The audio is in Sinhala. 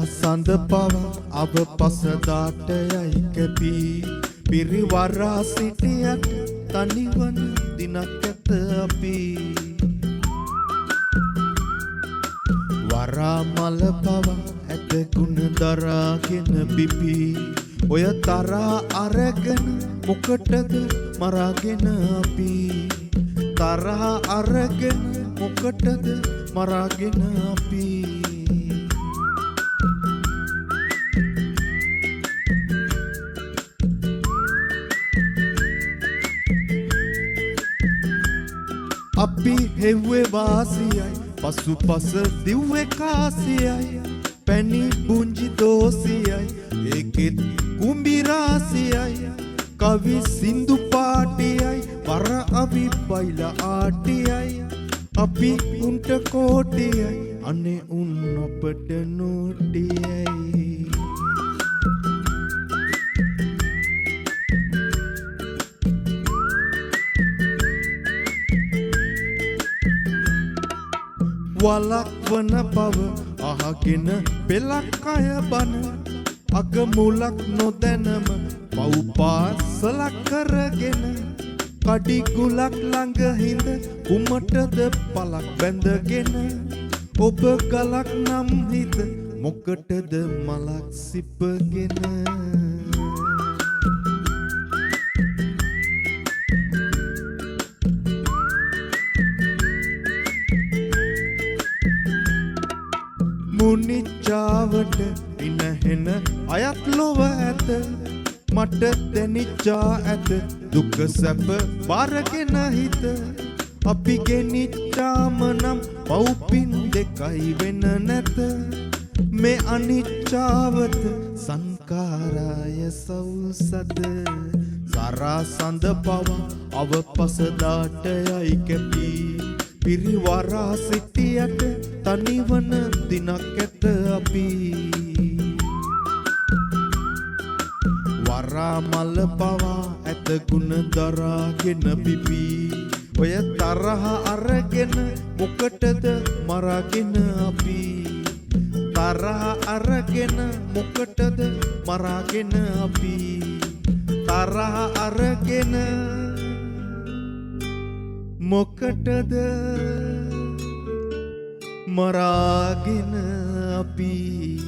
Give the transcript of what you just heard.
සඳ පව අව පසදාට යයි කැපී පිරිවරා සිටියට තනිවන දිනක් ඇත අපි වරා මල පව ඇත ගුණ දරාගෙන බිපි ඔය තරා අරගෙන මොකටද මරාගෙන අපි තරහ අරගෙන මොකටද මරාගෙන අපි අපි හෙව්වේ වාසියයි පසුපස දිව්වේ කාසියයි පැණි බුංජි දෝසියයි ඒකෙත් කුඹිරාසියයි කවි සින්දු පාටියයි වර අවි බයිල ආටියයි අපි උන්ට කෝටියයි අනේ උන් අපට නෝටියයි වලක් වන බව අහගෙන පෙලක් අය බන අග මුලක් නොදැනම පව්පාසලක් කරගෙන කඩි ගුලක් ළඟ හිඳ කුමටද පලක් බැඳගෙන ඔබ ගලක් නම් හිත මොකටද මලක් සිපගෙන මුනිච්චාවට ඉනහෙන අයත් ලොව ඇත මට දැනිච්චා ඇත දුක සැප බාරගෙන හිත අපි ගෙනිච්චාම නම් පව්පින් දෙකයි වෙන නැත මේ අනිච්චාවත සංකාරාය සෞසද සරා සඳ පව අවපසදාට යයි කැපී පිරිවරා සිටියට තනිවන දිනක් ඇත අපි වරා මල පවා ඇත ගුණ දරාගෙන බිපි ඔය තරහ අරගෙන මොකටද මරාගෙන අපි තරහ අරගෙන මොකටද මරාගෙන අපි තරහ අරගෙන මොකටද මරාගෙන අපි